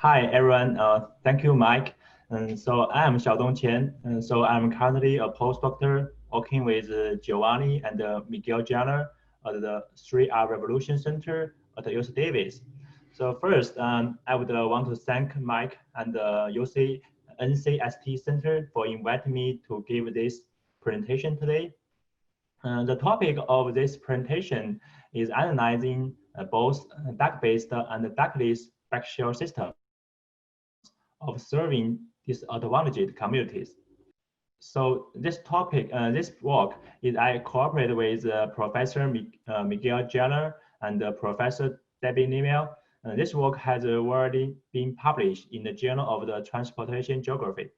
Hi everyone, thank you Mike. And so I am Xiaodong Qian, and so I'm currently a postdoctor working with Giovanni and Miguel Jenner at the 3R Revolution Center at the UC Davis. So first, I would want to thank Mike and the UC NCST Center for inviting me to give this presentation today. The topic of this presentation is analyzing both duct-based and ductless Backsharing systems of serving disadvantaged communities. So this topic, this work is I cooperate with Professor Miguel Jenner and Professor Debbie Nimel. This work has already been published in the Journal of the Transportation Geography.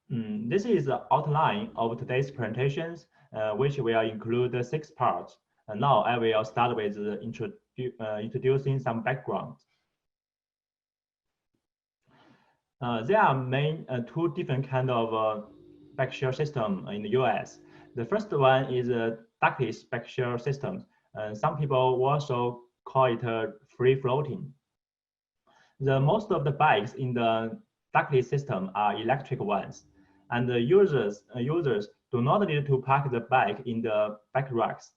This is the outline of today's presentations, which will include 6 parts. And now I will start with introducing some background. There are two different kind of backsharing system in the US. The first one is a ductless backsharing system. Some people also call it free floating. Most of the bikes in the ductless system are electric ones, and the users do not need to park the bike in the back racks.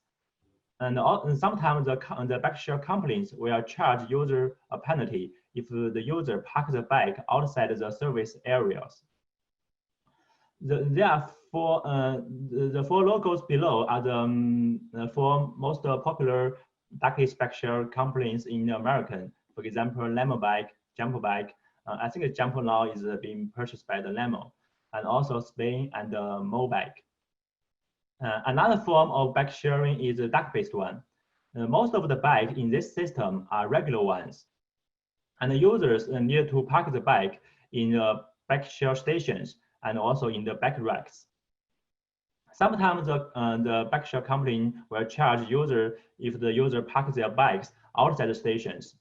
And sometimes the backshare companies will charge user a penalty if the user parks the bike outside the service areas. The 4 logos below are the 4 most popular ductless backshare companies in America. For example, Lemo Bike, Jump Bike. I think Jump now is being purchased by the Lemo, and also Spain and Mobike. Another form of backsharing is a duct-based one. Most of the bikes in this system are regular ones, and the users need to park the bike in the backshare stations and also in the back racks. Sometimes the backshare company will charge user if the user parks their bikes outside the stations.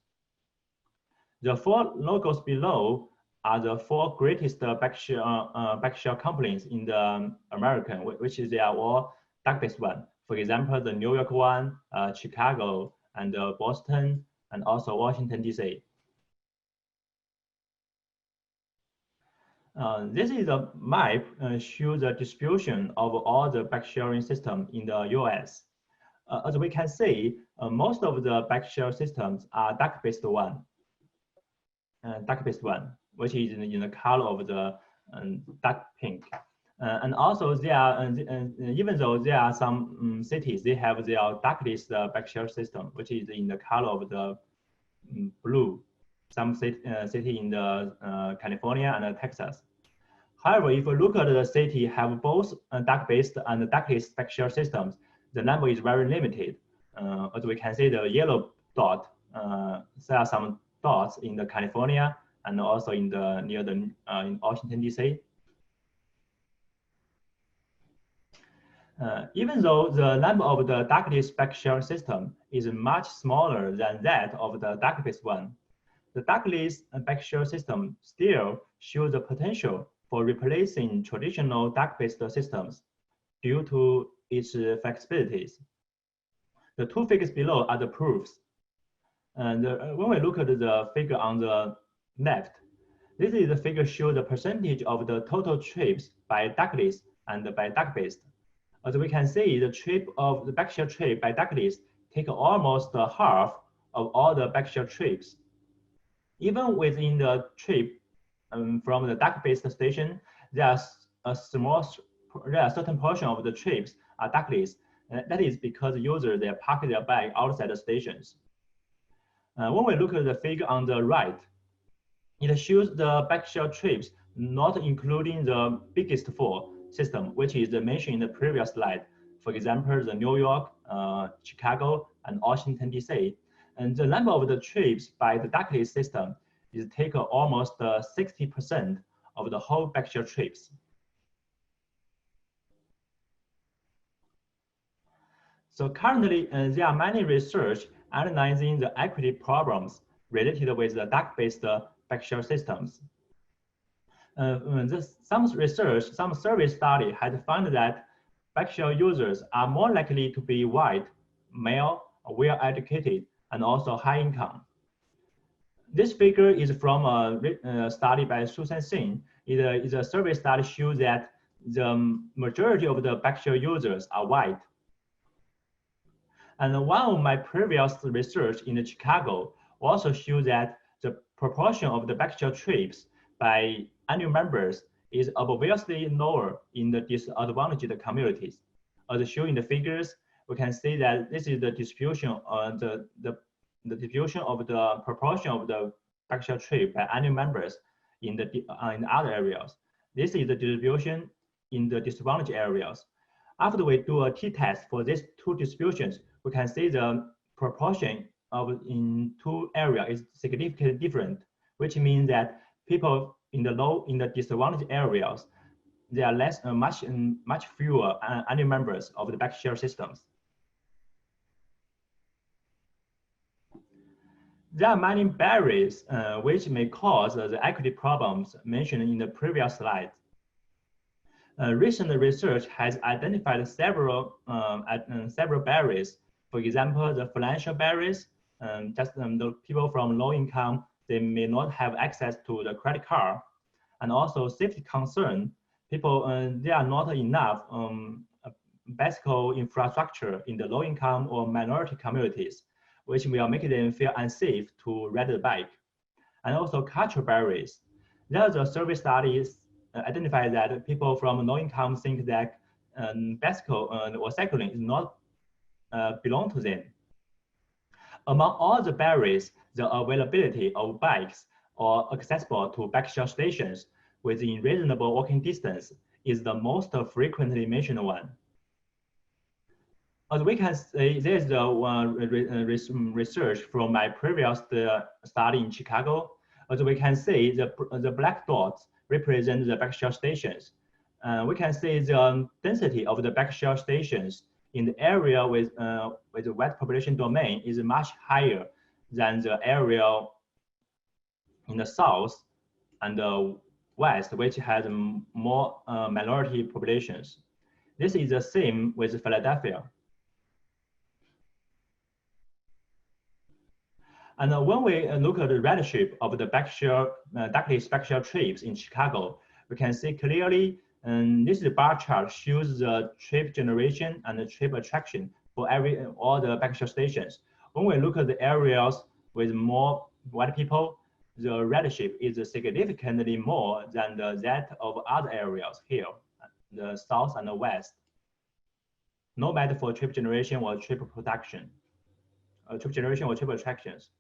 The 4 logos below are the 4 greatest backshare companies in the American, which is they are all duct-based one. For example, the New York one, Chicago, and Boston, and also Washington, D.C. This is a map shows the distribution of all the backsharing systems in the US. As we can see, most of the backshare systems are duct-based one. Which is in the color of the dark pink. And also there are, even though there are some cities, they have their ductless backshare system, which is in the color of the blue. Some city in the California and Texas. However, if you look at the city have both duct-based and ductless backshare systems, the number is very limited. As we can see, the yellow dot, there are some dots in the California and also in the in Washington, D.C. Even though the number of the ductless backsharing system is much smaller than that of the duct-based one, the ductless backshare system still shows the potential for replacing traditional duct-based systems due to its flexibilities. The 2 figures below are the proofs. And when we look at the figure on the left, this is the figure shows the percentage of the total trips by ductless and by duct-based. As we can see, the trip of the backshare trip by ductless take almost half of all the backshare trips. Even within the trip from the duct-based station, there are certain portion of the trips are ductless. That is because users they park their bike outside the stations. When we look at the figure on the right, it shows the backshare trips, not including the biggest 4 system, which is mentioned in the previous slide. For example, the New York, Chicago, and Washington, D.C. And the number of the trips by the ductless system is take almost 60% of the whole backshare trips. So currently, there are many research analyzing the equity problems related with the duct-based backshare systems. Some survey study had found that backshare users are more likely to be white, male, well-educated, and also high income. This figure is from a study by Susan Singh. It is a survey study shows that the majority of the Backshare users are white. And one of my previous research in Chicago also shows that the proportion of the Backshare trips by annual members is obviously lower in the disadvantaged communities. As shown in the figures, we can see that this is the distribution of the distribution of the proportion of the Backshare trip by annual members in the other areas. This is the distribution in the disadvantaged areas. After we do a t-test for these two distributions, we can see the proportion of in two areas is significantly different, which means that people in the disadvantaged areas, there are much fewer annual members of the Backshare systems. There are many barriers which may cause the equity problems mentioned in the previous slide. Recent research has identified several barriers. For example, the financial barriers, the people from low income, they may not have access to the credit card, and also safety concern. People, there are not enough bicycle infrastructure in the low income or minority communities, which will make them feel unsafe to ride the bike. And also cultural barriers. There's a survey studies identify that people from low income think that bicycle or cycling is not belong to them. Among all the barriers, the availability of bikes or accessible to Backshare stations within reasonable walking distance is the most frequently mentioned one. As we can see, there's the research from my previous study in Chicago. As we can see, the black dots represent the Backshare stations. We can see the density of the Backshare stations in the area with the white population domain is much higher than the area in the south and the west, which has more minority populations. This is the same with Philadelphia. And when we look at the ridership of the Dockless Backshare trips in Chicago, we can see clearly, this bar chart shows the trip generation and the trip attraction for all the Backshare stations. When we look at the areas with more white people, the ridership is significantly more than that of other areas here, the south and the west. No matter for trip generation or trip production, trip generation or trip attractions.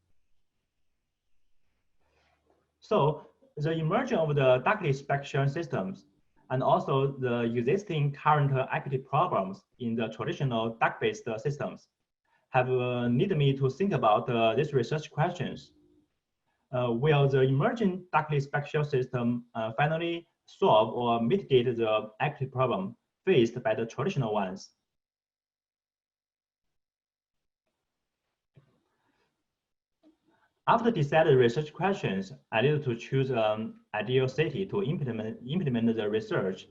So the emergence of the Dockless Backsharing systems and also the existing current equity problems in the traditional duck-based systems have needed me to think about these research questions. Will the emerging Dockless Backshare system finally solve or mitigate the equity problem faced by the traditional ones? After decided research questions, I needed to choose an ideal city to implement the research.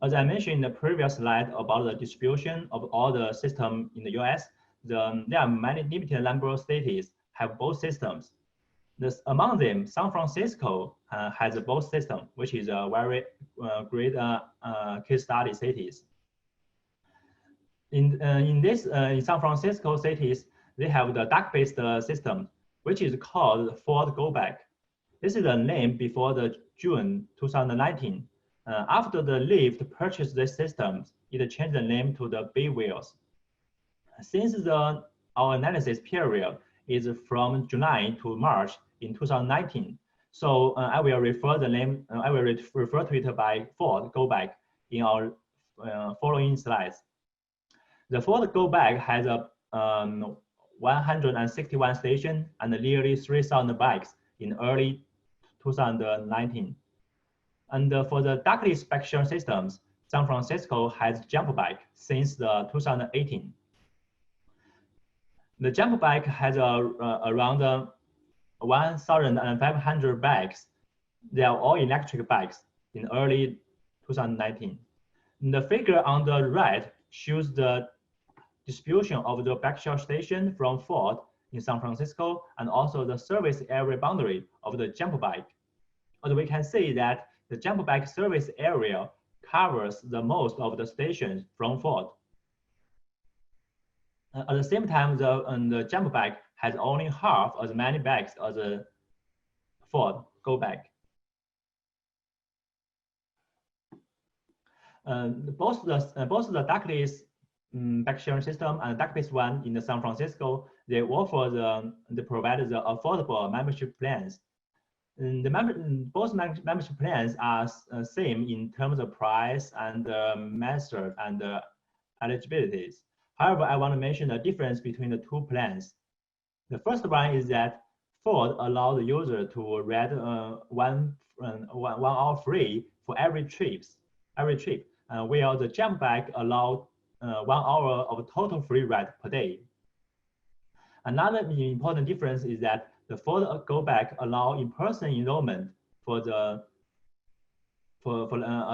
As I mentioned in the previous slide about the distribution of all the systems in the US, there are many limited number of cities have both systems. Among them, San Francisco has both systems, which is a very great case study cities. In San Francisco cities, they have the duck-based system, which is called Ford Go Back. This is a name before the June 2019. After the Lyft purchased this system, it changed the name to the Bay Wheels. Since our analysis period is from July to March in 2019, so I will refer the name. I will refer to it by Ford Go Back in our following slides. The Ford Go Back has a 161 stations and nearly 3,000 bikes in early 2019. And for the Dockless Backshare systems, San Francisco has jump bike since 2018. The jump bike has around 1,500 bikes. They are all electric bikes in early 2019. The figure on the right shows the distribution of the Backshare station from Ford in San Francisco, and also the service area boundary of the jump bike. As we can see that the jump bike service area covers the most of the stations from Ford. At the same time, the jump bike has only half as many bikes as a Ford Go bike. Both the Dockless backsharing system and Dockless one in the San Francisco, they offer they provide the affordable membership plans. Both membership plans are same in terms of price and method and eligibilities. However, I want to mention the difference between the two plans. The first one is that Ford allows the user to ride 1 hour free for every trip, where the jump bike allows 1 hour of total free ride per day. Another important difference is that the Ford Go bike allow in-person enrollment for the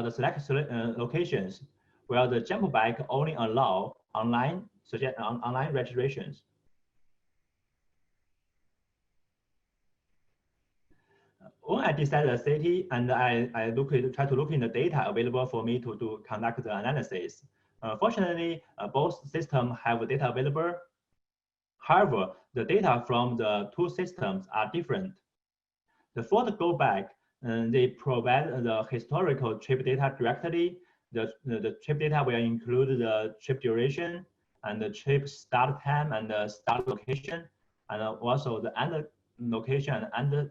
select locations, where the jump bike only allow online registrations. When I decide the city and I try to look in the data available for me to conduct the analysis. Fortunately, both systems have data available. However, the data from the two systems are different. The Ford Go bike, they provide the historical trip data directly. The trip data will include the trip duration and the trip start time and the start location, and also the end location and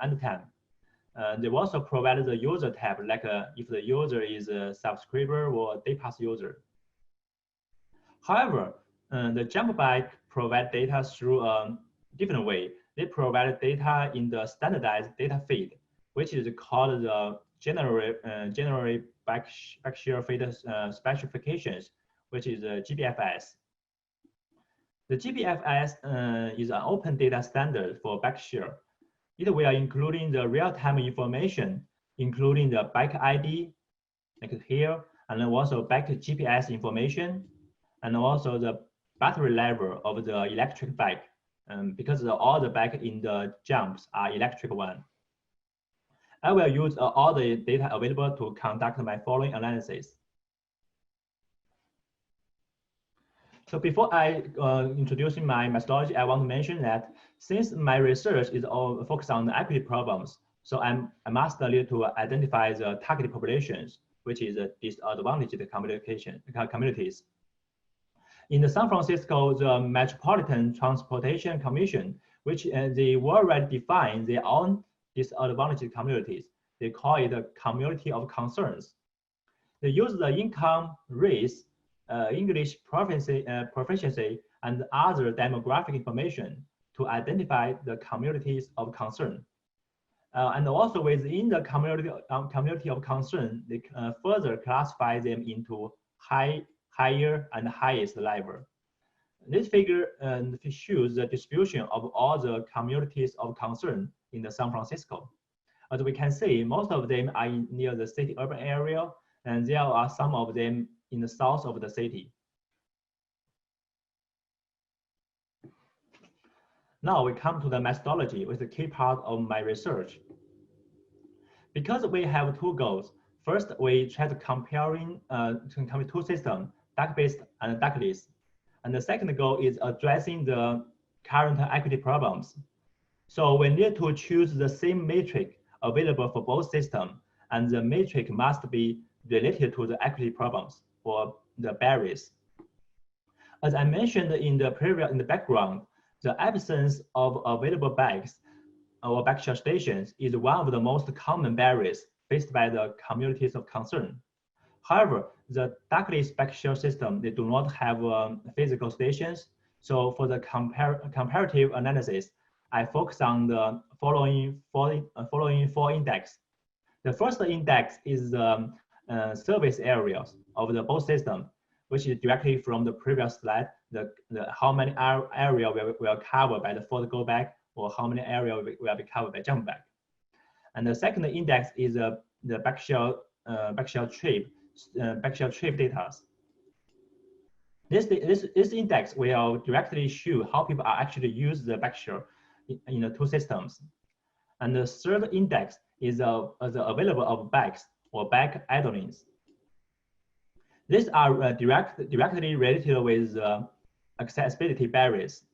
end time. They also provide the user tab, like if the user is a subscriber or day pass user. However, the jump bike provide data through a different way. They provide data in the standardized data feed, which is called the general backshare feed specifications, which is GBFS. The GBFS is an open data standard for backshare. It will including the real-time information, including the bike ID, like here, and also bike GPS information, and also the battery level of the electric bike, because all the bike in the jumps are electric one. I will use all the data available to conduct my following analysis. So before I introducing my methodology, I want to mention that since my research is all focused on the equity problems, so I must need to identify the target populations, which is disadvantaged communities. In the San Francisco, the Metropolitan Transportation Commission, which they already define their own disadvantaged communities. They call it a community of concerns. They use the income, race, English proficiency, and other demographic information to identify the communities of concern. And also within the community of concern, they further classify them into higher and highest level. This figure shows the distribution of all the communities of concern in the San Francisco. As we can see, most of them are near the city urban area, and there are some of them in the south of the city. Now we come to the methodology, which is the key part of my research. Because we have two goals. First, we try to compare two systems, duck-based and duckless. And the second goal is addressing the current equity problems. So we need to choose the same metric available for both systems, and the metric must be related to the equity problems or the barriers. As I mentioned in the background, the absence of available bikes or backshare stations is one of the most common barriers faced by the communities of concern. However, the duckless backshare system, they do not have physical stations. So for the comparative analysis, I focus on the following four index. The first index is the service areas of the both system, which is directly from the previous slide, how many area will cover by the Ford Go back, or how many area will be covered by jump back. And the second index is the backshare trip data. This index will directly show how people are actually use the backshare in the two systems. And the third index is the available of backs or back idlings. These are directly related with accessibility barriers.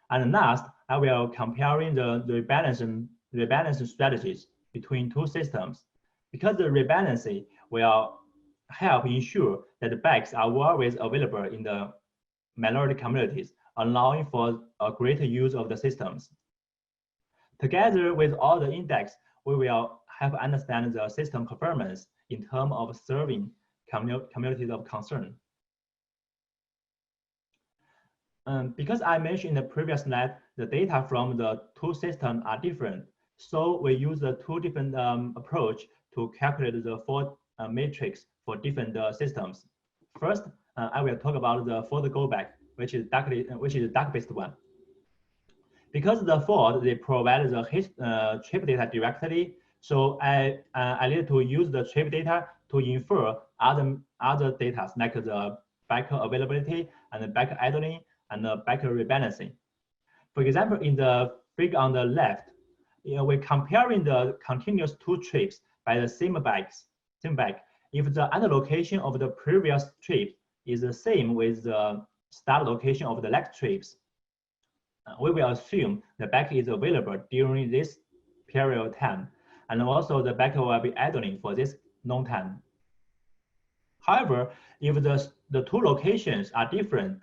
And last, I will comparing the rebalancing strategies between two systems, because the rebalancing will help ensure that the backs are always available in the minority communities, allowing for a greater use of the systems. Together with all the index, we will help understand the system performance in terms of serving communities of concern. Because I mentioned in the previous slide, the data from the two systems are different. So we use the two different approach to calculate the fault matrix for different systems. First, I will talk about the fault goback, which is the Dockless one. Because the fault, they provide the trip data directly, so I need to use the trip data to infer other data like the back availability and the back idling and the back rebalancing. For example, in the figure on the left, we're comparing the continuous two trips by the same back. If the end location of the previous trip is the same with the start location of the next trips, we will assume the back is available during this period of time, and also the back will be idling for this long time. However, if the two locations are different,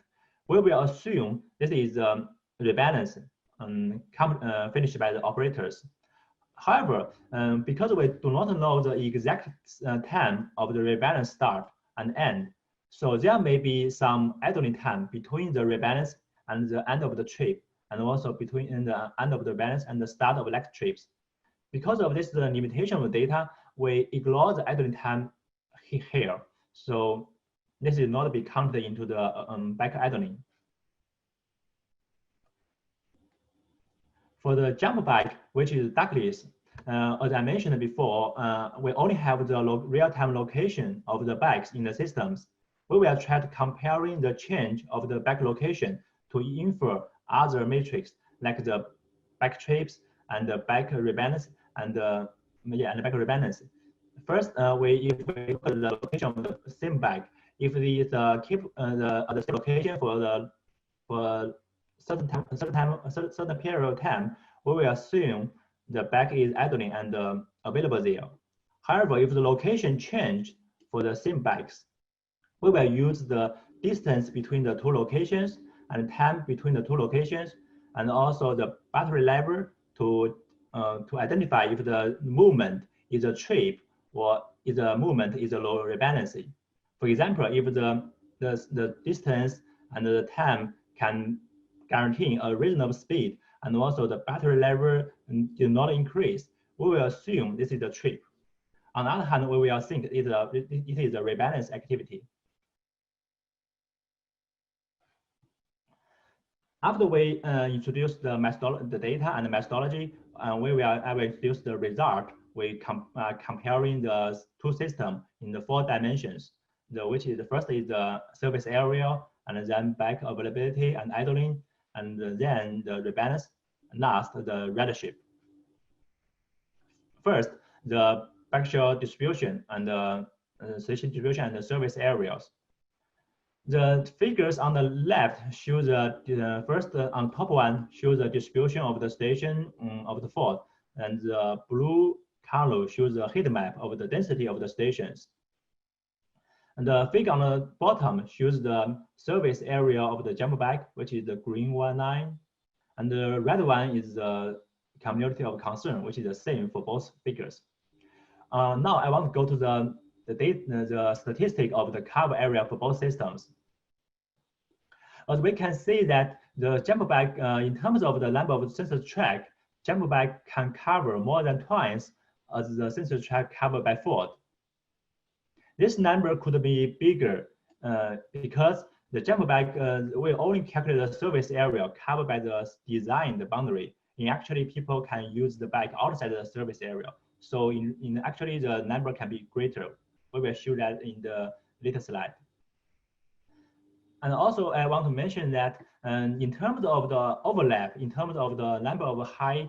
we will assume this is rebalance finished by the operators. However, because we do not know the exact time of the rebalance start and end, so there may be some idling time between the rebalance and the end of the trip, and also between the end of the rebalance and the start of next trips. Because of this limitation of the data, we ignore the idling time here. So this is not be counted into the back idling. For the jump back, which is Dockless, as I mentioned before, we only have the real-time location of the backs in the systems. We will try to comparing the change of the back location to infer other metrics like the back trips and the back rebalance and the back rebalance. First, if we look at the location of the same back, if it keep the same location for certain period of time, we will assume the back is idling and available there. However, if the location changed for the same backs, we will use the distance between the two locations and time between the two locations, and also the battery level to identify if the movement is a trip or if the movement is a low rebalancing. For example, if the distance and the time can guarantee a reasonable speed, and also the battery level do not increase, we will assume this is a trip. On the other hand, we will think it is a rebalance activity. After we introduce the data and the methodology, I will introduce the result. We comparing the two systems in the 4 dimensions. Which is the first is the surface area, and then back availability and idling, and then the rebalance, and last the ridership. First, the Backsharing distribution and the station distribution and the service areas. The figures on the left show the first on top one shows the distribution of the station of the fault, and the blue color shows the heat map of the density of the stations. And the figure on the bottom shows the service area of the jump back, which is the green line, and the red one is the community of concern, which is the same for both figures. Now I want to go to the statistic of the cover area for both systems. As we can see that the jump back, in terms of the number of sensor track, jump back can cover more than twice as the sensor track covered by fault. This number could be bigger because the jump back will only calculate the surface area covered by the designed boundary. And actually, people can use the back outside the surface area. So in actually, the number can be greater. We will show that in the later slide. And also, I want to mention that in terms of the overlap, in terms of the number of high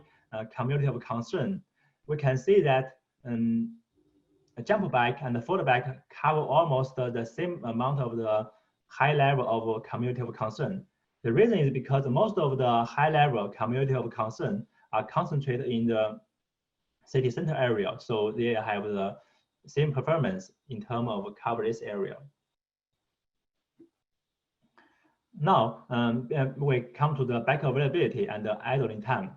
community of concern, we can see that a jump bike and the fold bike cover almost the same amount of the high level of community of concern. The reason is because most of the high level community of concern are concentrated in the city center area, so they have the same performance in terms of cover this area. Now, we come to the bike availability and the idling time.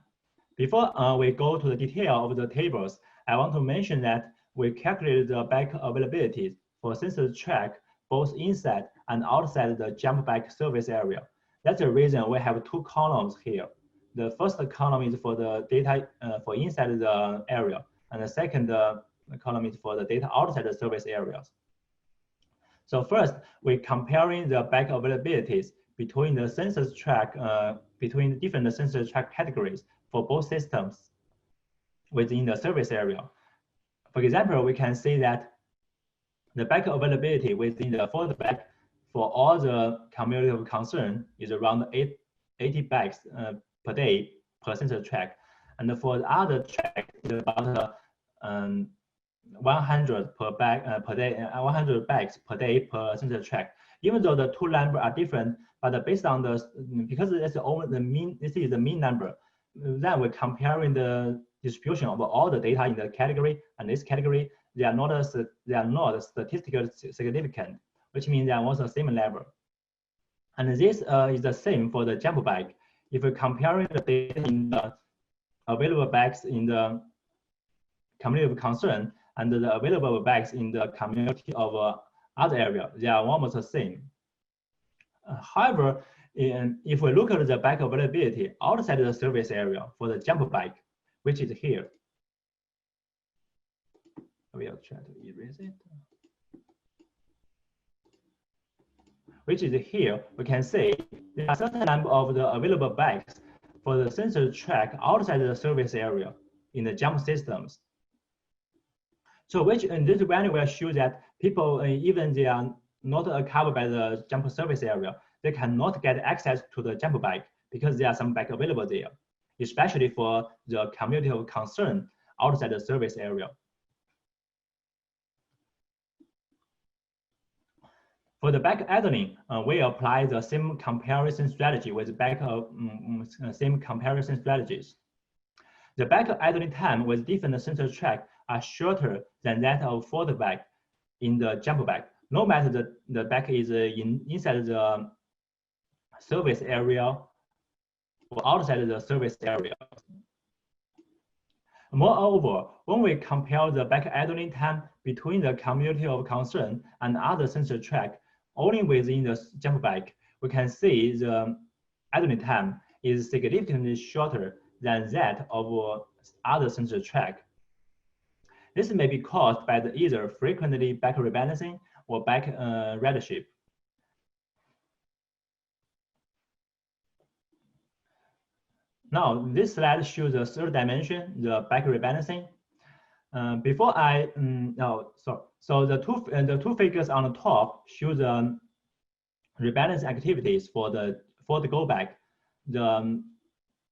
Before we go to the detail of the tables, I want to mention that we calculated the bike availability for sensor track both inside and outside the jump bike service area. That's the reason we have two columns here. The first column is for the data for inside the area, and the second column is for the data outside the service areas. So first, we're comparing the bike availabilities between the sensors track, between different sensor track categories for both systems within the service area. For example, we can see that the bike availability within the fold bike for all the community of concern is around 80 bikes per day per sensor track. And for the other track, it's about 100 per bike per day, 100 bikes per day per sensor track. Even though the two numbers are different, but based on the, because it's the mean, this is the mean number, then we're comparing the distribution of all the data in the category and this category, they are not statistically significant, which means they are also the same level. And this is the same for the jump bike. If we're comparing the data in the available bikes in the community of concern and the available bikes in the community of other area, they are almost the same. However, if we look at the bike availability outside the service area for the jump bike, which is here, we'll try to erase it. Which is here, we can say there are certain number of the available bikes for the sensor track outside the service area in the jump systems. So which in this value will show that people, even they are not covered by the jump service area, they cannot get access to the jump bike because there are some bike available there, especially for the community of concern outside the service area. For the back idling, we apply the same comparison strategy with same comparison strategies. The back idling time with different sensor track are shorter than that of fold back in the jump back, no matter the back is inside the service area or outside the service area. Moreover, when we compare the back idling time between the community of concern and other sensor track only within the jump bike, we can see the idling time is significantly shorter than that of other sensor track. This may be caused by either frequently back rebalancing or back ridership. Now, this slide shows the third dimension, the back rebalancing. Before I, so the two figures on the top show the rebalance activities for the go back. The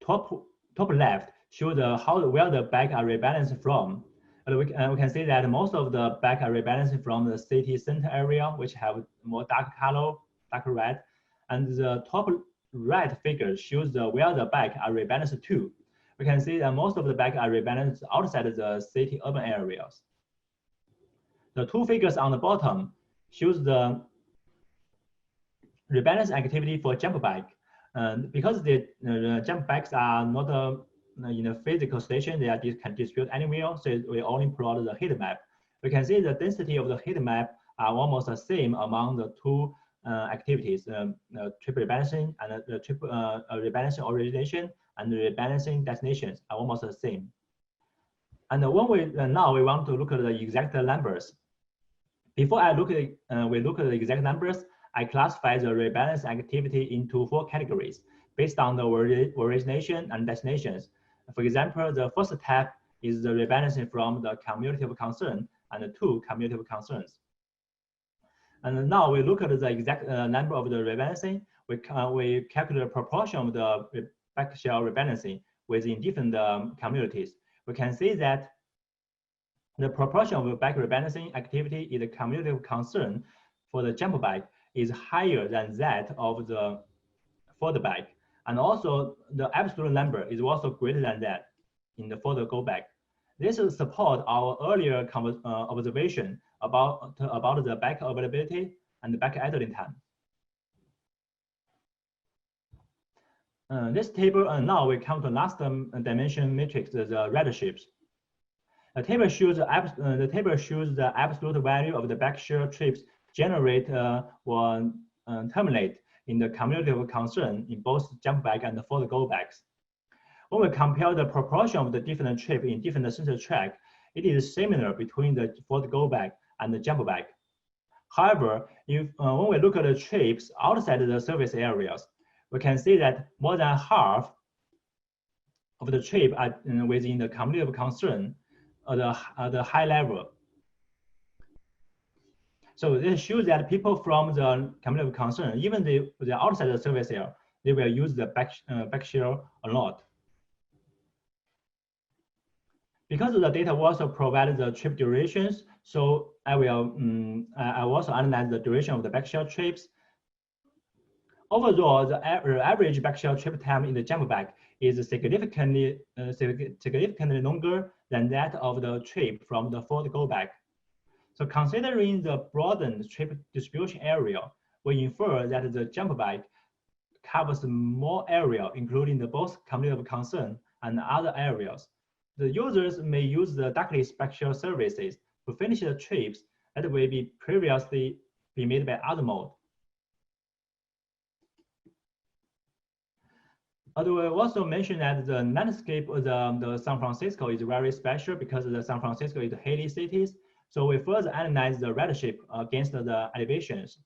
top left shows where the back are rebalanced from. And we can see that most of the back are rebalancing from the city center area, which have more dark color, dark red, and the top right figure shows where the back are rebalanced to. We can see that most of the back are rebalanced outside the city urban areas. The two figures on the bottom shows the rebalance activity for jump bike. Because the jump bikes are not in a physical station, they can distribute anywhere, so we only plot the heat map. We can see the density of the heat map are almost the same among the two activities, triple rebalancing and the triple rebalancing origination and the rebalancing destinations are almost the same. And when we now we want to look at the exact numbers. Before I look at we look at the exact numbers, I classify the rebalance activity into 4 categories based on the origination and destinations. For example, the first tab is the rebalancing from the community of concern and the 2 community of concerns. And now we look at the exact number of the rebalancing. We calculate the proportion of the backshare rebalancing within different communities. We can see that the proportion of back rebalancing activity in the community of concern for the jump bike is higher than that of the forward bike. And also the absolute number is also greater than that in the forward go back. This will support our earlier observation about the back availability and the back idling time. This table, now we come to last dimension matrix, the riderships. The table shows the absolute value of the backshare trips generate or terminate in the community of concern in both jump back and the forward go backs. When we compare the proportion of the different trips in different sensor track, it is similar between the forward go back and the jump back. However, if when we look at the trips outside the service areas, we can see that more than half of the trip are within the community of concern at the high level. So this shows that people from the community of concern, even they're outside the service area, they will use the backshare a lot. Because the data also provided the trip durations, so I will also analyze the duration of the backshare trips. Overall, the average backshare trip time in the jump back is significantly longer than that of the trip from the forward go back. So considering the broadened trip distribution area, we infer that the jump back covers more area, including the both community of concern and other areas. The users may use the Dockless backshare services to finish the trips that will be previously be made by other mode. Although I also mentioned that the landscape of the San Francisco is very special because the San Francisco is a hilly city. So we further analyze the ridership against the elevations.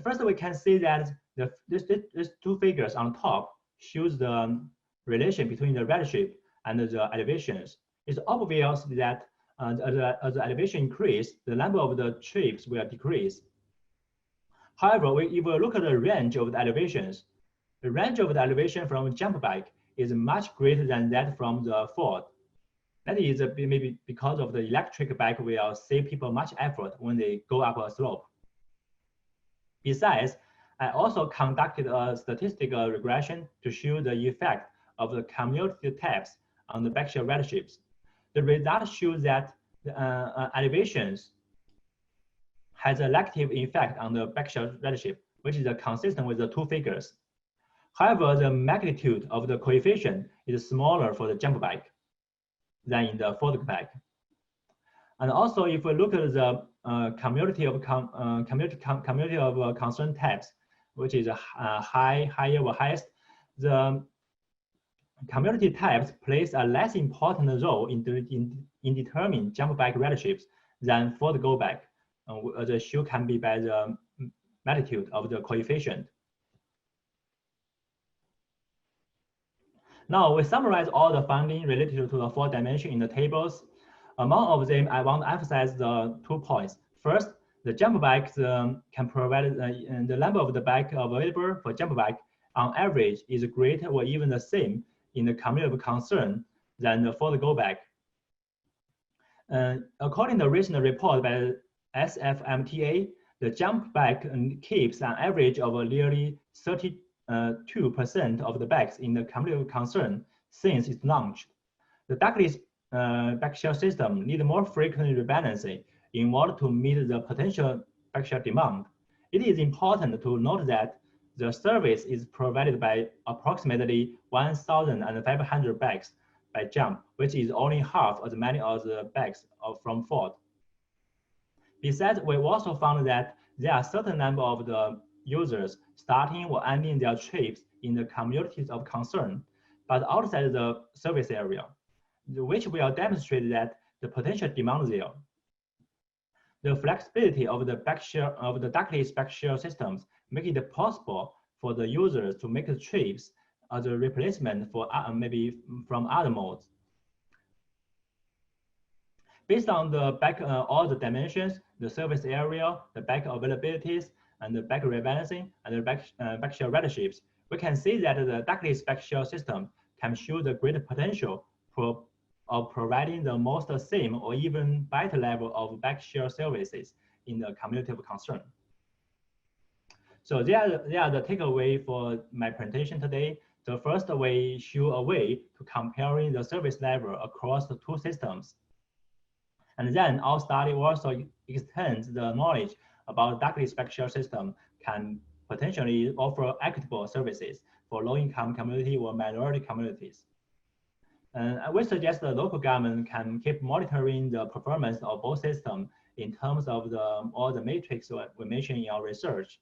First, we can see that these two figures on top shows the relation between the ridership and the elevations. It's obvious that as the elevation increase, the number of the trips will decrease. However, if we look at the range of the elevations, the range of the elevation from jump bike is much greater than that from the Ford. That is maybe because of the electric bike will save people much effort when they go up a slope. Besides, I also conducted a statistical regression to show the effect of the cumulative taps on the backshare riderships. The result shows that the elevations has a negative effect on the backshare ridership, which is consistent with the two figures. However, the magnitude of the coefficient is smaller for the jump bike than in the forward bike. And also, if we look at the community of concern taps, which is higher or highest, the community types plays a less important role in determining jump bike riderships than forward go back. The show can be by the magnitude of the coefficient. Now we summarize all the findings related to the 4 dimensions in the tables. Among of them, I want to emphasize the 2 points. First, the jump bikes can provide the number of the bike available for jump bike on average is greater or even the same in the community of concern than the forward go back. According to a recent report by SFMTA, the jump back keeps an average of nearly 32% of the bikes in the community of concern since its launch. The Dockless backshare system need more frequent rebalancing in order to meet the potential backshare demand. It is important to note that the service is provided by approximately 1,500 bikes by jump, which is only half as many as the bikes from Ford. Besides, we also found that there are a certain number of the users starting or ending their trips in the communities of concern, but outside the service area, which will demonstrate that the potential demand there. The flexibility of the backshare of the Dockless backshare systems make it possible for the users to make the trips as a replacement for maybe from other modes. Based on the back all the dimensions, the surface area, the back availabilities, and the back rebalancing, and the backshare riderships, we can see that the Dockless backshare system can show the great potential of providing the most same or even better level of backshare services in the community of concern. So they are the takeaway for my presentation today. The first way show a way to comparing the service level across the two systems. And then our study also extends the knowledge about Dockless backshare system can potentially offer equitable services for low-income community or minority communities. And we suggest the local government can keep monitoring the performance of both systems in terms of all the metrics we mentioned in our research.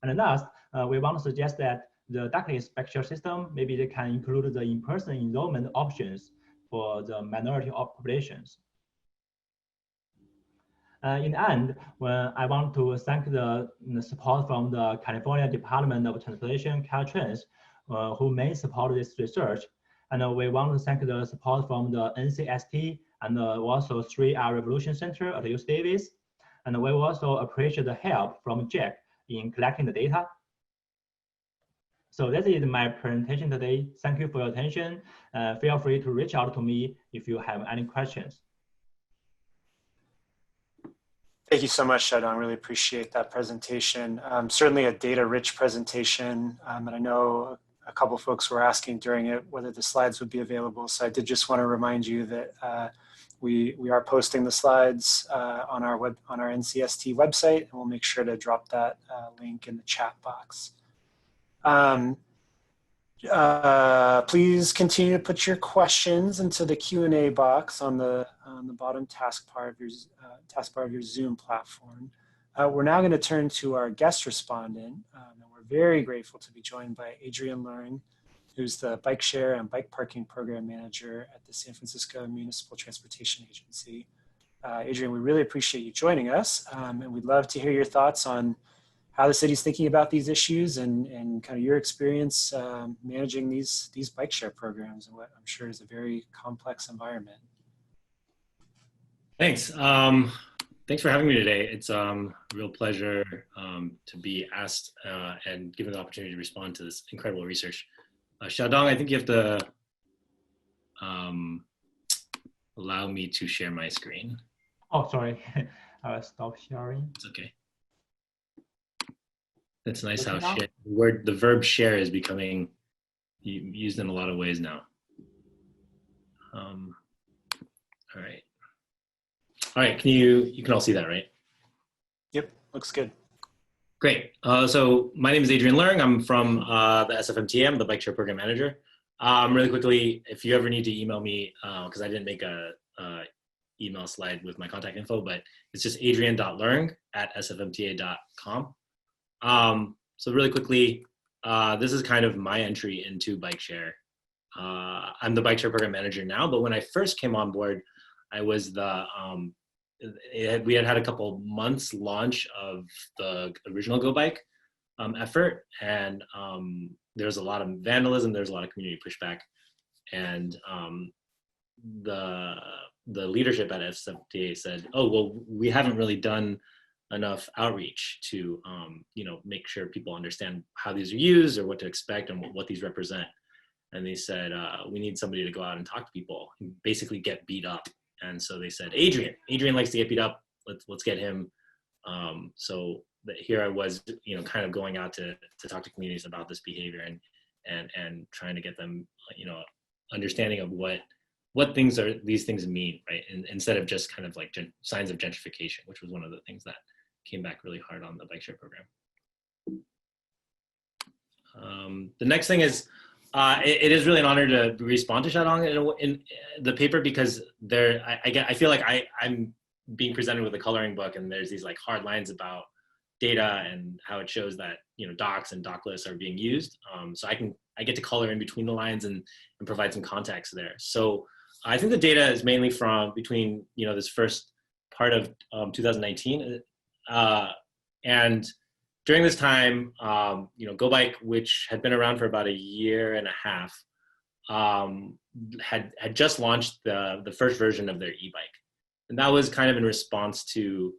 And last, we want to suggest that the Dockless backshare system, maybe they can include the in-person enrollment options for the minority populations. In the end, I want to thank the support from the California Department of Transportation, Caltrans, who may support this research. And we want to thank the support from the NCST and also 3R Revolution Center at UC Davis. And we also appreciate the help from Jack in collecting the data. So that is my presentation today. Thank you for your attention. Feel free to reach out to me if you have any questions. Thank you so much, Xiaodong. Really appreciate that presentation. Certainly a data-rich presentation, and I know a couple of folks were asking during it whether the slides would be available. So I did just want to remind you that we are posting the slides on our NCST website, and we'll make sure to drop that link in the chat box. Please continue to put your questions into the Q&A box on the bottom taskbar of your Zoom platform. We're now going to turn to our guest respondent, and we're very grateful to be joined by Adrian Luring, who's the Bike Share and Bike Parking Program Manager at the San Francisco Municipal Transportation Agency. Adrian, we really appreciate you joining us, and we'd love to hear your thoughts on how the city's thinking about these issues and kind of your experience managing these bike share programs and what I'm sure is a very complex environment. Thanks. Thanks for having me today. It's a real pleasure to be asked and given the opportunity to respond to this incredible research. Xiaodong, I think you have to allow me to share my screen. Oh, sorry. I'll stop sharing. It's okay. It's nice how the verb share is becoming used in a lot of ways now. All right. All right, you can all see that, right? Yep, looks good. Great. So my name is Adrian Luring. I'm from the SFMTA. I'm the Bike Share Program Manager. Really quickly, if you ever need to email me, because I didn't make a email slide with my contact info, but it's just adrian.luring@sfmta.com. So really quickly, this is kind of my entry into bike share. I'm the Bike Share Program Manager now, but when I first came on board, I was the, we had a couple months launch of the original Go Bike effort, and there was a lot of vandalism, there's a lot of community pushback, and the leadership at SFTA said, oh, well, we haven't really done enough outreach to make sure people understand how these are used or what to expect and what these represent. And they said, we need somebody to go out and talk to people and basically get beat up. And so they said, Adrian likes to get beat up. Let's get him. So here I was, kind of going out to talk to communities about this behavior and trying to get them, understanding of what these things mean, right? And instead of just kind of like signs of gentrification, which was one of the things that came back really hard on the bike share program. The next thing is, it is really an honor to respond to Xiaodong in the paper, because I feel like I'm being presented with a coloring book, and there's these like hard lines about data and how it shows that docs and dockless are being used. So I get to color in between the lines and provide some context there. So I think the data is mainly from between this first part of 2019, and during this time, Go Bike, which had been around for about a year and a half, had just launched the first version of their e-bike, and that was kind of in response to,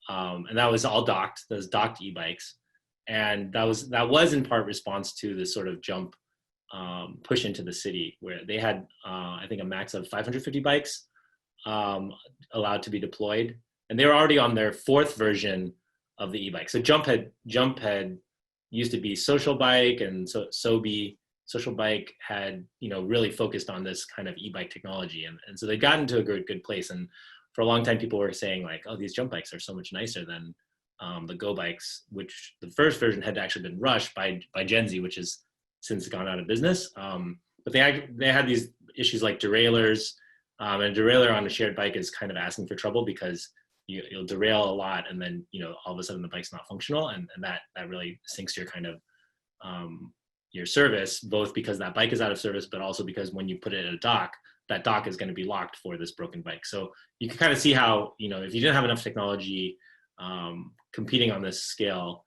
and that was all docked, those docked e-bikes, and that was in part response to the sort of jump push into the city, where they had I think a max of 550 bikes allowed to be deployed, and they were already on their fourth version of the e-bike. So Jump had used to be Social Bike, and so Sobi Social Bike had, you know, really focused on this kind of e-bike technology, and so they got into a good place. And for a long time, people were saying like, oh, these Jump bikes are so much nicer than the Go bikes, which the first version had actually been rushed by Gen Z, which has since gone out of business. But they had these issues like derailleurs, and a derailleur on a shared bike is kind of asking for trouble, because you'll derail a lot, and then, you know, all of a sudden the bike's not functional, and that really sinks your kind of your service, both because that bike is out of service, but also because when you put it in a dock, that dock is going to be locked for this broken bike. So you can kind of see how, you know, if you didn't have enough technology competing on this scale,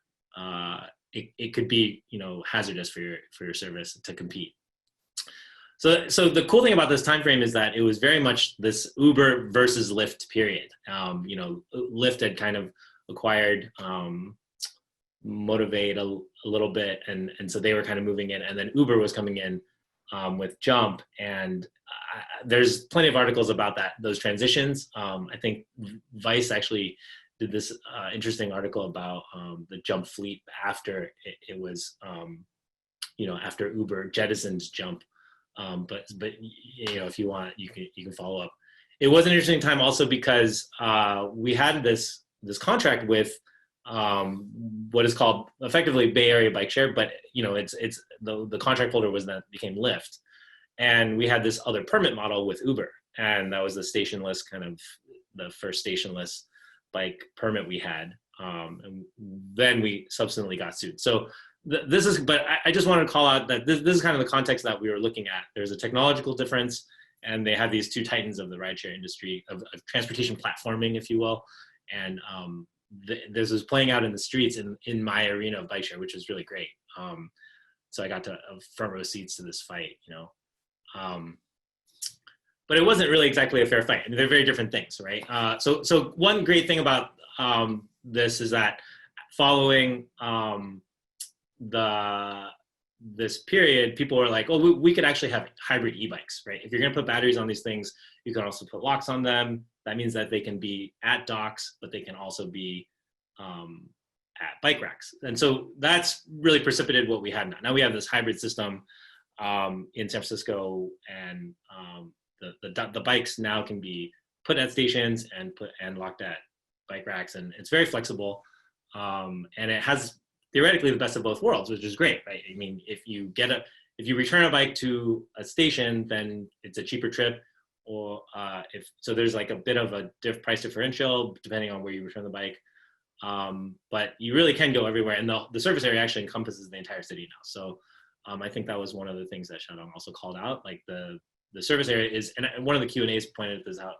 it could be, you know, hazardous for your service to compete. So the cool thing about this time frame is that it was very much this Uber versus Lyft period. You know, Lyft had kind of acquired Motivate a little bit, and so they were kind of moving in, and then Uber was coming in with Jump, and there's plenty of articles about those transitions. I think Vice actually did this interesting article about the Jump fleet after it was, you know, after Uber jettisoned Jump. But you know, if you want, you can follow up. It was an interesting time also because we had this contract with what is called effectively Bay Area Bike Share, but you know, it's the contract holder became Lyft, and we had this other permit model with Uber, and that was the stationless, kind of the first stationless bike permit we had, and then we subsequently got sued. So but I just wanted to call out that this is kind of the context that we were looking at. There's a technological difference, and they have these two titans of the rideshare industry, of transportation platforming, if you will, and this was playing out in the streets in my arena of bike share, which was really great. So I got to front row seats to this fight, you know. But it wasn't really exactly a fair fight. I mean, they're very different things, right? So one great thing about this is that following this period, people were like, oh, we could actually have hybrid e-bikes, right? If you're going to put batteries on these things, you can also put locks on them. That means that they can be at docks, but they can also be at bike racks. And so that's really precipitated what we had now. Now we have this hybrid system in San Francisco, and the bikes now can be put at stations and locked at bike racks, and it's very flexible, and it has theoretically the best of both worlds, which is great, right? I mean, if you return a bike to a station, then it's a cheaper trip, or so there's like a bit of a price differential depending on where you return the bike, but you really can go everywhere, and the service area actually encompasses the entire city now. So I think that was one of the things that Xiaodong also called out, like the service area is, and one of the Q&As pointed this out,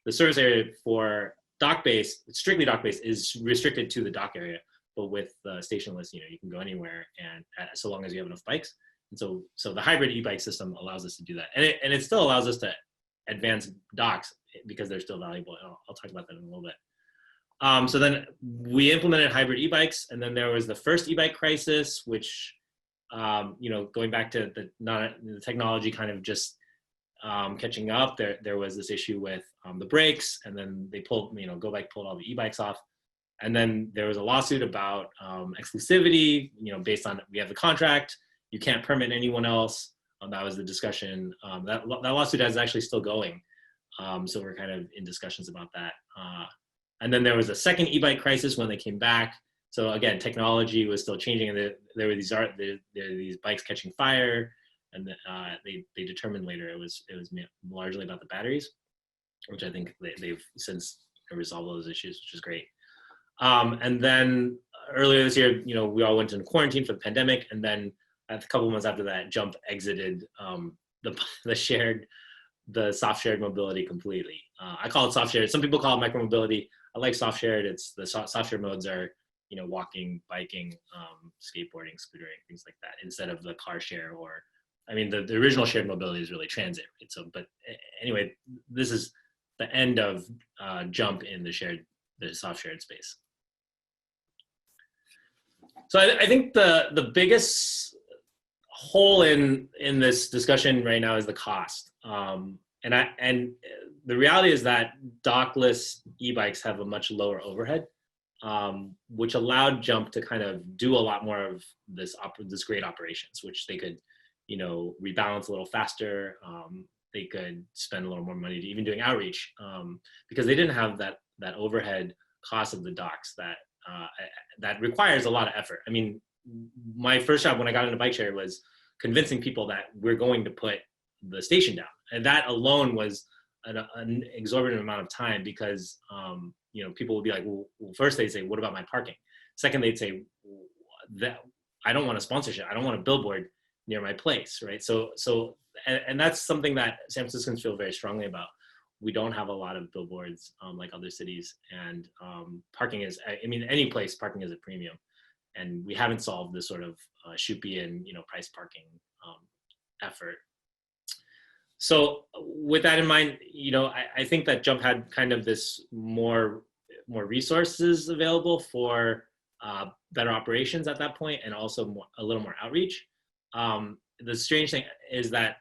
the service area for dock-based, strictly dock-based, is restricted to the dock area. But with stationless, you know, you can go anywhere, and so long as you have enough bikes. And so the hybrid e-bike system allows us to do that, and it still allows us to advance docks because they're still valuable. And I'll talk about that in a little bit. So then we implemented hybrid e-bikes, and then there was the first e-bike crisis, which you know, going back to the technology kind of just catching up. There was this issue with the brakes, and then they pulled, you know, GoBike pulled all the e-bikes off. And then there was a lawsuit about exclusivity, you know, based on, we have the contract, you can't permit anyone else. That was the discussion. That lawsuit is actually still going. So we're kind of in discussions about that. And then there was a second e-bike crisis when they came back. So again, technology was still changing, and there were these bikes catching fire, and they determined later it was largely about the batteries, which I think they've since resolved those issues, which is great. And then earlier this year, you know, we all went into quarantine for the pandemic, and then a couple of months after that, Jump exited the soft shared mobility completely. I call it soft shared. Some people call it micromobility. I like soft shared. It's the soft shared modes are, you know, walking, biking, skateboarding, scootering, things like that, instead of the car share or I mean, the original shared mobility is really transit, right? So, but anyway, this is the end of jump in the soft shared space. So I think the biggest hole in this discussion right now is the cost. And the reality is that dockless e-bikes have a much lower overhead, which allowed Jump to kind of do a lot more of this great operations, which they could, rebalance a little faster. They could spend a little more money to even doing outreach, because they didn't have that overhead cost of the docks that requires a lot of effort. I mean, my first job when I got into bike share was convincing people that we're going to put the station down, and that alone was an exorbitant amount of time, because people would be like, well, first they'd say, what about my parking? Second, they'd say, that I don't want a sponsorship, I don't want a billboard near my place, right? So and that's something that San Franciscans feel very strongly about. We don't have a lot of billboards like other cities, and parking is, any place parking is a premium, and we haven't solved this sort of Shoupian, price parking effort. So with that in mind, I think that Jump had kind of this more resources available for better operations at that point, and also a little more outreach. The strange thing is that,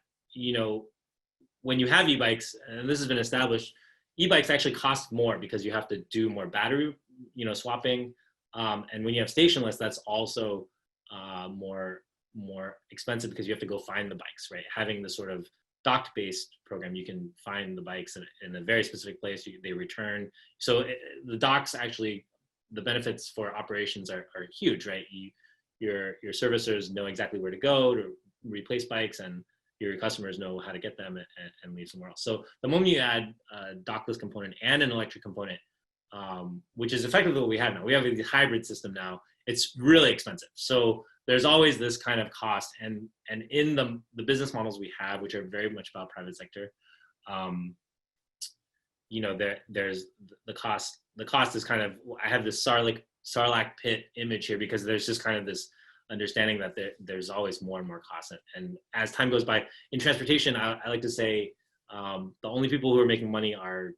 when you have e-bikes, and this has been established, e-bikes actually cost more because you have to do more battery, swapping. And when you have stationless, that's also more expensive because you have to go find the bikes, right? Having the sort of dock-based program, you can find the bikes in a very specific place. They return. So the docks actually, the benefits for operations are huge, right? Your servicers know exactly where to go to replace bikes, and your customers know how to get them and leave somewhere else. So the moment you add a dockless component and an electric component, which is effectively what we have now, we have a hybrid system now, it's really expensive. So there's always this kind of cost, and in the business models we have, which are very much about private sector, there's the cost. The cost is kind of, I have this Sarlacc pit image here because there's just kind of this understanding that there's always more and more costs. And as time goes by in transportation, I like to say the only people who are making money are,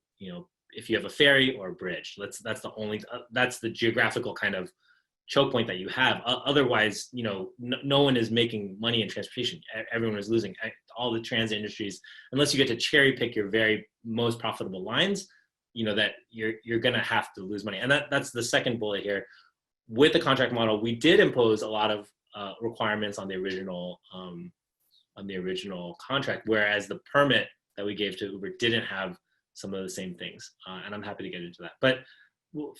if you have a ferry or a bridge. That's the geographical kind of choke point that you have. Otherwise, no one is making money in transportation. Everyone is losing. All the transit industries, unless you get to cherry pick your very most profitable lines, that you're going to have to lose money. And that's the second bullet here. With the contract model, we did impose a lot of requirements on the original contract, whereas the permit that we gave to Uber didn't have some of the same things. And I'm happy to get into that. But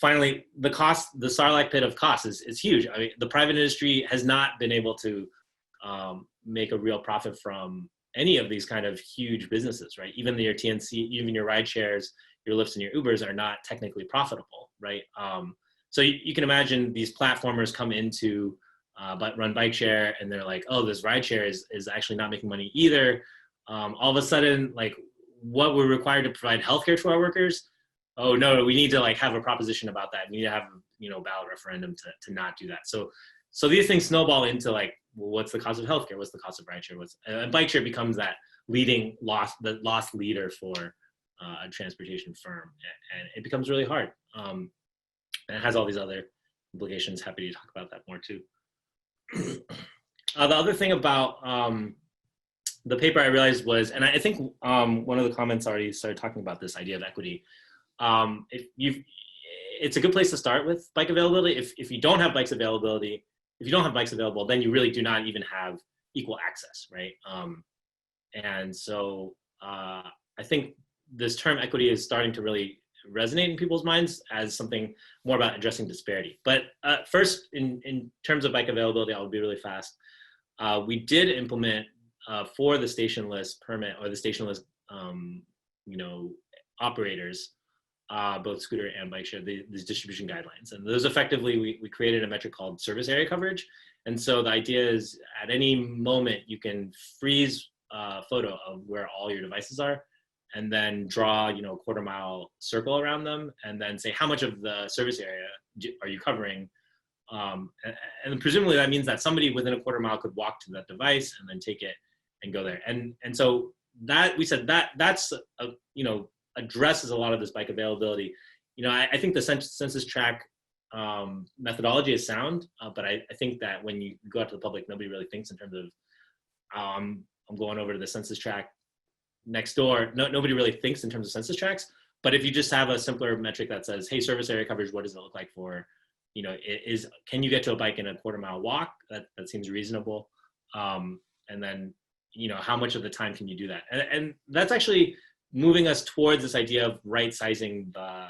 finally, the Sarlacc pit of cost is huge. I mean, the private industry has not been able to make a real profit from any of these kind of huge businesses, right? Even your TNC, even your ride shares, your Lyfts and your Ubers are not technically profitable, right? So you can imagine these platformers come into run bike share, and they're like, oh, this ride share is actually not making money either. All of a sudden, like, what we're required to provide healthcare to our workers, oh no, we need to have a proposition about that. We need to have ballot referendum to not do that. So these things snowball into well, what's the cost of healthcare? What's the cost of ride share? And bike share becomes that the lost leader for a transportation firm, and it becomes really hard. And it has all these other implications. Happy to talk about that more too. The other thing about the paper I realized was, and I think one of the comments already started talking about this idea of equity. It's a good place to start with bike availability. If you don't have bikes available, then you really do not even have equal access, right? And so I think this term equity is starting to really resonate in people's minds as something more about addressing disparity. But first, in terms of bike availability, I'll be really fast. We did implement for the stationless permit, or the stationless, operators, both scooter and bike share, these distribution guidelines. And those effectively, we created a metric called service area coverage. And so the idea is, at any moment, you can freeze a photo of where all your devices are, and then draw, a quarter-mile circle around them, and then say, how much of the service area are you covering? And presumably that means that somebody within a quarter mile could walk to that device and then take it go there. And so that we said that's addresses a lot of this bike availability. I think the census tract methodology is sound, but I think that when you go out to the public, nobody really thinks in terms of I'm going over to the census tract next door. Nobody really thinks in terms of census tracts. But if you just have a simpler metric that says, hey, service area coverage, what does it look like for, can you get to a bike in a quarter-mile walk? That seems reasonable. And then, how much of the time can you do that? And that's actually moving us towards this idea of right-sizing the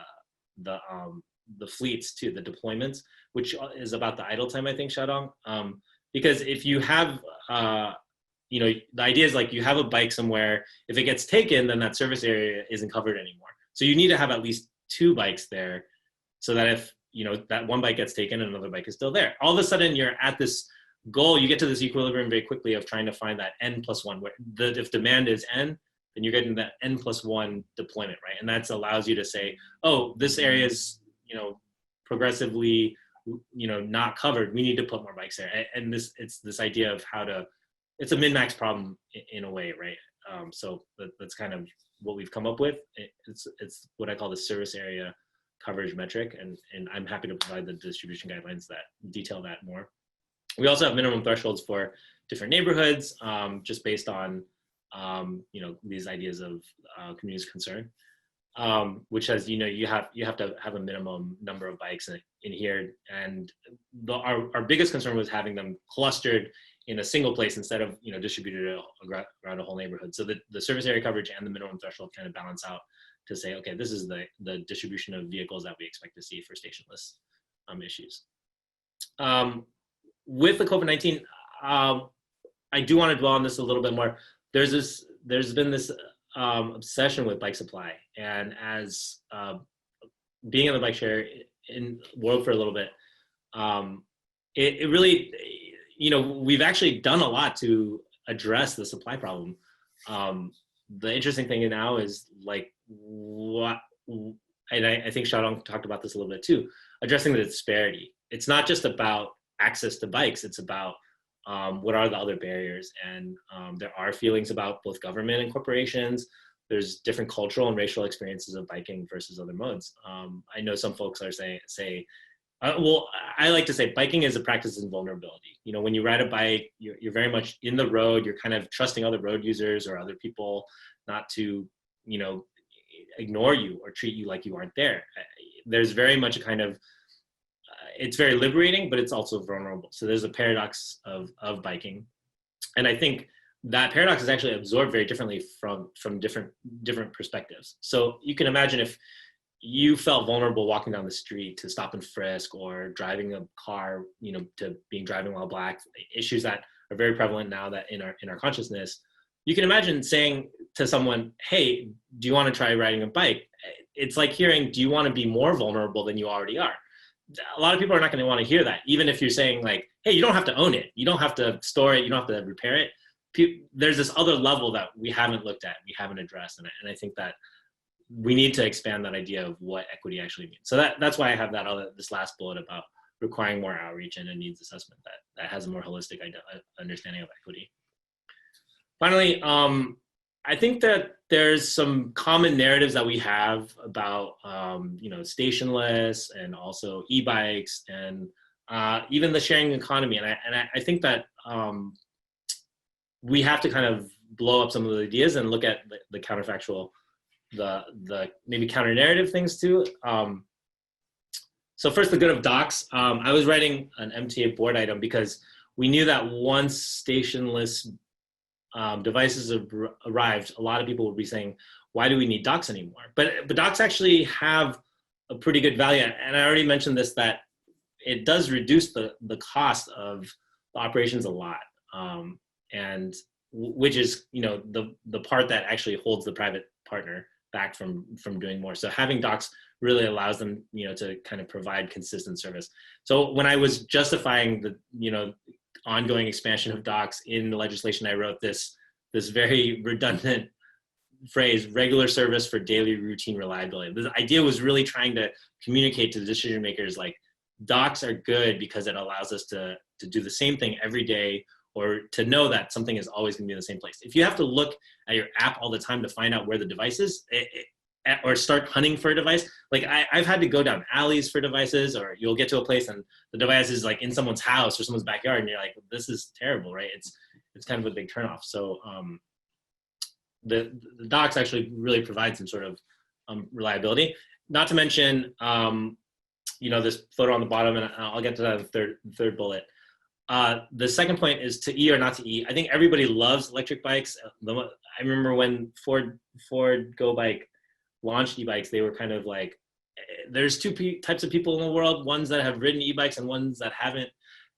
fleets to the deployments, which is about the idle time, I think, Xiaodong. Because if you have, the idea is like you have a bike somewhere, if it gets taken, then that service area isn't covered anymore. So you need to have at least 2 bikes there so that if, that one bike gets taken and another bike is still there. All of a sudden you're at this goal, you get to this equilibrium very quickly of trying to find that N+1, where if demand is N, then you're getting that N+1 deployment, right? And that allows you to say, oh, this area is, progressively, not covered. We need to put more bikes there. And it's this idea of it's a min-max problem in a way, right? So that's kind of what we've come up with. It's what I call the service area coverage metric, and I'm happy to provide the distribution guidelines that detail that more. We also have minimum thresholds for different neighborhoods, just based on these ideas of community's concern, which says you have to have a minimum number of bikes in here, and our biggest concern was having them clustered in a single place instead of distributed around a whole neighborhood. So the service area coverage and the minimum threshold kind of balance out to say, okay, this is the distribution of vehicles that we expect to see for stationless issues. With the COVID-19, I do want to dwell on this a little bit more. There's been this obsession with bike supply, and as being in the bike share in world for a little bit, it really, we've actually done a lot to address the supply problem. The interesting thing now is like and I think Xiaodong talked about this a little bit too, addressing the disparity. It's not just about access to bikes, it's about what are the other barriers. And there are feelings about both government and corporations. There's different cultural and racial experiences of biking versus other modes. I know some folks are I like to say biking is a practice in vulnerability. When you ride a bike, you're very much in the road. You're kind of trusting other road users or other people not to, ignore you or treat you like you aren't there. There's very much a kind of, it's very liberating, but it's also vulnerable. So there's a paradox of biking. And I think that paradox is actually absorbed very differently from different perspectives. So you can imagine if you felt vulnerable walking down the street to stop and frisk, or driving a car, to being driving while black, issues that are very prevalent now that in our consciousness. You can imagine saying to someone, hey, do you want to try riding a bike? It's like hearing, do you want to be more vulnerable than you already are? A lot of people are not going to want to hear that, even if you're saying like, hey, you don't have to own it. You don't have to store it. You don't have to repair it. There's this other level that we haven't looked at, we haven't addressed. And I think that we need to expand that idea of what equity actually means. So that's why I have this last bullet about requiring more outreach and a needs assessment that has a more holistic understanding of equity. Finally, I think that there's some common narratives that we have about, stationless and also e-bikes and even the sharing economy. And I think that we have to kind of blow up some of the ideas and look at the counterfactual, the maybe counter narrative things too. So first, the good of docks. I was writing an MTA board item because we knew that once stationless devices have arrived, a lot of people would be saying, why do we need docks anymore? But docks actually have a pretty good value. And I already mentioned this, that it does reduce the cost of the operations a lot. And which is, the part that actually holds the private partner back from doing more. So having docks really allows them, to kind of provide consistent service. So when I was justifying the, ongoing expansion of docks in the legislation, I wrote this very redundant phrase, regular service for daily routine reliability. The idea was really trying to communicate to the decision makers, like, docks are good because it allows us to do the same thing every day or to know that something is always going to be in the same place. If you have to look at your app all the time to find out where the device is, or start hunting for a device, like I've had to go down alleys for devices, or you'll get to a place and the device is like in someone's house or someone's backyard, and you're like, this is terrible, right? It's kind of a big turnoff. So the docs actually really provide some sort of reliability. Not to mention, this photo on the bottom, and I'll get to that in the third bullet. The second point is to E or not to E. I think everybody loves electric bikes. I remember when Ford Go Bike launched e-bikes, they were kind of like, there's two types of people in the world, ones that have ridden e-bikes and ones that haven't.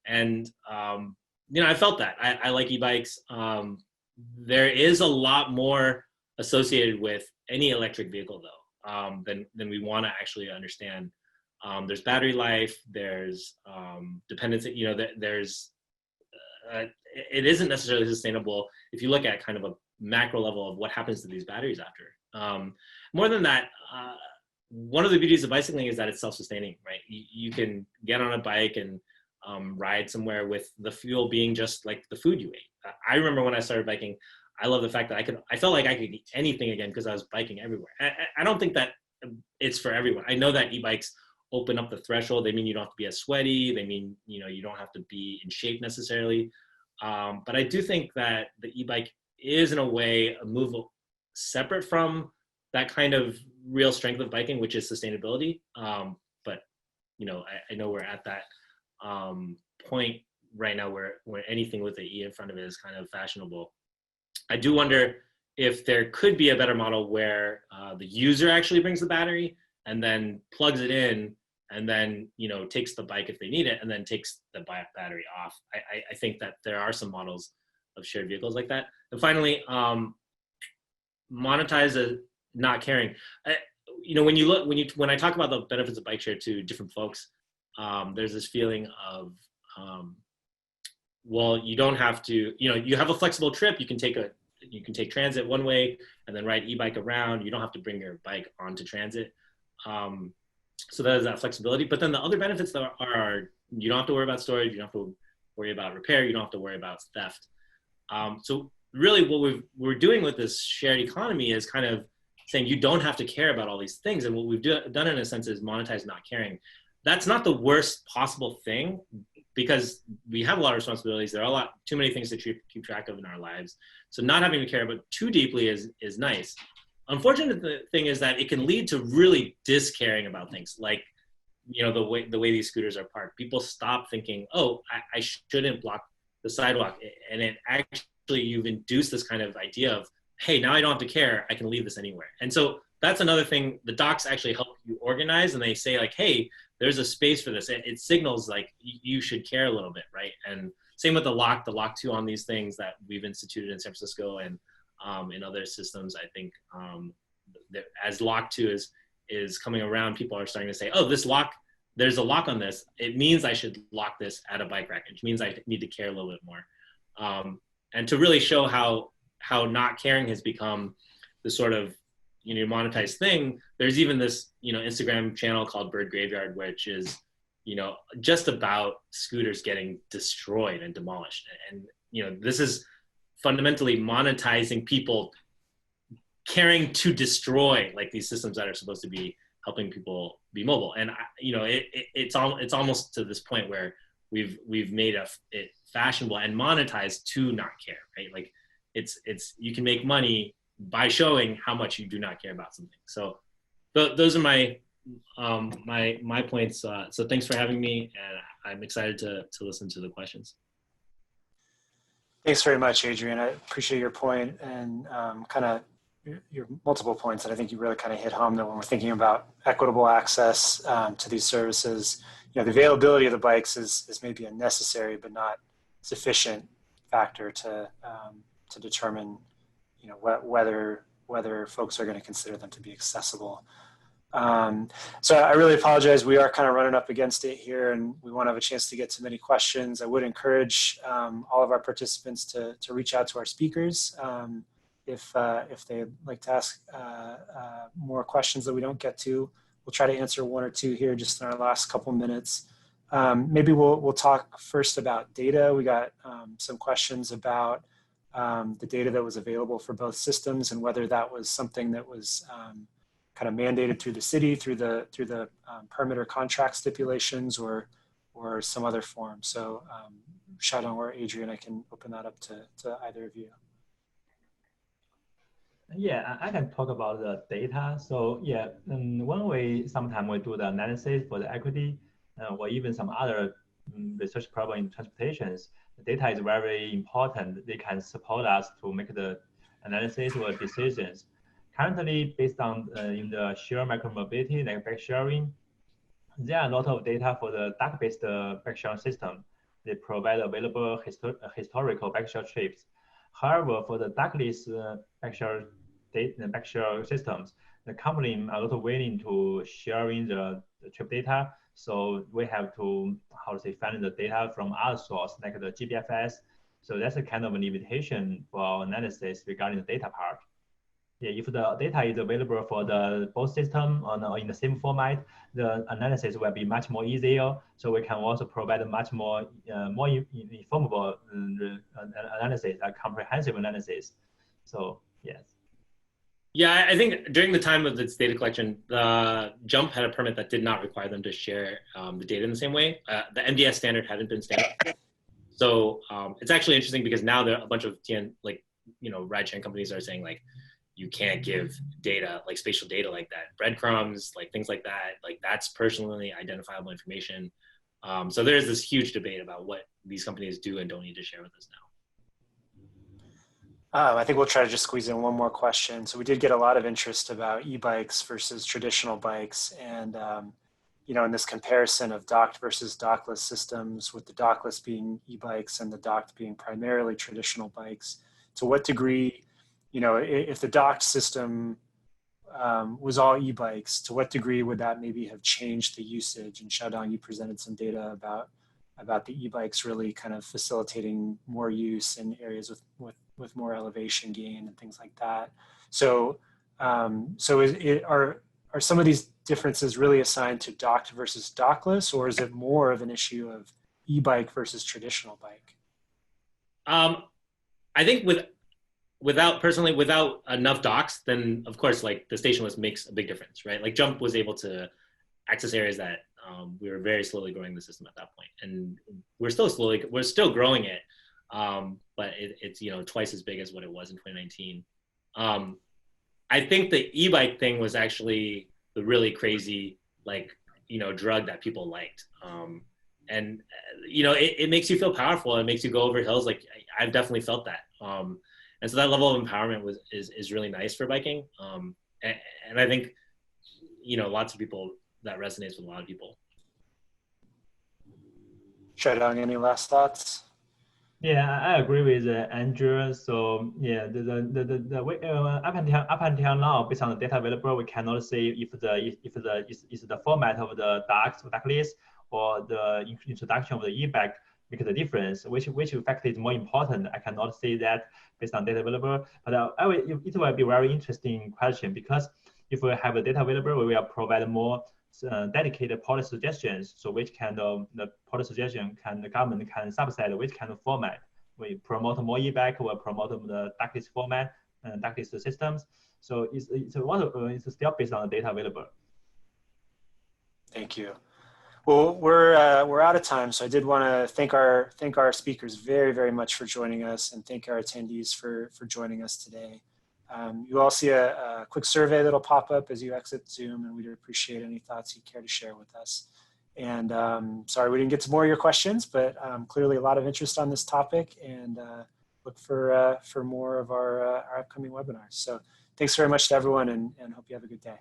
And, I felt that. I like e-bikes. There is a lot more associated with any electric vehicle, though, than we want to actually understand. There's battery life, there's dependency, there's, it isn't necessarily sustainable if you look at kind of a macro level of what happens to these batteries after. More than that, one of the beauties of bicycling is that it's self-sustaining, right? You can get on a bike and ride somewhere with the fuel being just like the food you ate. I remember when I started biking, I love the fact that I felt like I could eat anything again because I was biking everywhere. I don't think that it's for everyone. I know that e-bikes open up the threshold. They mean you don't have to be as sweaty. They mean, you don't have to be in shape necessarily. But I do think that the e-bike is in a way a move separate from that kind of real strength of biking, which is sustainability. But I know we're at that point right now where anything with the E in front of it is kind of fashionable. I do wonder if there could be a better model where the user actually brings the battery and then plugs it in and then, takes the bike if they need it and then takes the battery off. I think that there are some models of shared vehicles like that. And finally, monetize a not caring. When I talk about the benefits of bike share to different folks, there's this feeling of, well, you don't have to, you have a flexible trip. You can take transit one way and then ride e-bike around. You don't have to bring your bike onto transit. So that is that flexibility. But then the other benefits that are you don't have to worry about storage. You don't have to worry about repair. You don't have to worry about theft. So really what we're doing with this shared economy is kind of saying you don't have to care about all these things. And what we've done in a sense is monetize not caring. That's not the worst possible thing because we have a lot of responsibilities. There are too many things to keep track of in our lives. So not having to care about too deeply is nice. Unfortunate thing is that it can lead to really discaring about things like, the way these scooters are parked. People stop thinking, oh, I shouldn't block the sidewalk. And it actually, you've induced this kind of idea of, hey, now I don't have to care. I can leave this anywhere. And so that's another thing. The docs actually help you organize and they say like, hey, there's a space for this. It signals like you should care a little bit, right? And same with the lock 2 on these things that we've instituted in San Francisco and in other systems. I think as lock 2 is coming around, people are starting to say, oh, there's a lock on this. It means I should lock this at a bike rack. It means I need to care a little bit more. And to really show how not caring has become the sort of monetized thing. There's even this Instagram channel called Bird Graveyard, which is just about scooters getting destroyed and demolished. And this is fundamentally monetizing people caring to destroy like these systems that are supposed to be helping people be mobile. And it's almost to this point where we've made it fashionable and monetized to not care, right? Like it's you can make money by showing how much you do not care about something. So those are my my points. So thanks for having me, and I'm excited to listen to the questions. Thanks very much, Adrian. I appreciate your point and kind of your multiple points that I think you really kind of hit home that when we're thinking about equitable access to these services, the availability of the bikes is maybe a necessary but not sufficient factor to determine whether folks are going to consider them to be accessible. So I really apologize. We are kind of running up against it here and we want to have a chance to get to many questions. I would encourage all of our participants to reach out to our speakers if they'd like to ask more questions that we don't get to. We'll try to answer one or two here just in our last couple minutes. maybe we'll talk first about data. We got some questions about the data that was available for both systems and whether that was something that was kind of mandated through the city, through the permit or contract stipulations, or some other form. So Xiaodong or Adrian, I can open that up to either of you. Yeah, I can talk about the data. So yeah, one way sometimes we do the analysis for the equity or even some other research problem in transportations, the data is very important. They can support us to make the analysis or decisions. Currently, based on in the shared micromobility, like bike sharing, there are a lot of data for the dock-based bike sharing system. They provide available historical bike share trips. However, for the Dockless bike share systems, the company are not willing to sharing the trip data. So we have to, find the data from other source, like the GBFS. So that's a kind of a limitation for our analysis regarding the data part. Yeah, if the data is available for the both system or in the same format, the analysis will be much more easier. So we can also provide a much more informative analysis, a comprehensive analysis. So yes. Yeah, I think during the time of this data collection, the Jump had a permit that did not require them to share the data in the same way. The MDS standard hadn't been standardized. So it's actually interesting because now there are a bunch of ride-sharing companies are saying like, you can't give data, like spatial data like that, breadcrumbs, like things like that, like that's personally identifiable information. So there's this huge debate about what these companies do and don't need to share with us now. I think we'll try to just squeeze in one more question. So we did get a lot of interest about e-bikes versus traditional bikes. And, in this comparison of docked versus dockless systems, with the dockless being e-bikes and the docked being primarily traditional bikes, to what degree, if the docked system was all e-bikes, to what degree would that maybe have changed the usage? And Xiaodong, you presented some data about the e-bikes really kind of facilitating more use in areas with more elevation gain and things like that. So, are some of these differences really assigned to docked versus dockless, or is it more of an issue of e-bike versus traditional bike? I think without enough docks, then of course, like the stationless makes a big difference, right? Like Jump was able to access areas that we were very slowly growing the system at that point, and we're still growing it, but it's twice as big as what it was in 2019. I think the e-bike thing was actually the really crazy drug that people liked, and it makes you feel powerful. It makes you go over hills. Like I've definitely felt that. And so that level of empowerment is really nice for biking. And I think, lots of people, that resonates with a lot of people. Xiaodong, any last thoughts? Yeah, I agree with Andrew. So yeah, the way, up until now, based on the data available, we cannot say if the format of the Dockless or the introduction of the e-bike make the difference. Which factor is more important? I cannot say that based on data available. But it will be a very interesting question, because if we have a data available, we will provide more dedicated policy suggestions. So which kind of the policy suggestion the government can subsidize which kind of format? We promote more e-bike, or promote the Dockless format and Dockless systems. So it's still based on the data available. Thank you. Well, we're out of time, so I did want to thank our speakers very, very much for joining us, and thank our attendees for joining us today. You all see a quick survey that'll pop up as you exit Zoom, and we'd appreciate any thoughts you care to share with us. And sorry we didn't get to more of your questions, but clearly a lot of interest on this topic, and look for more of our upcoming webinars. So thanks very much to everyone, and hope you have a good day.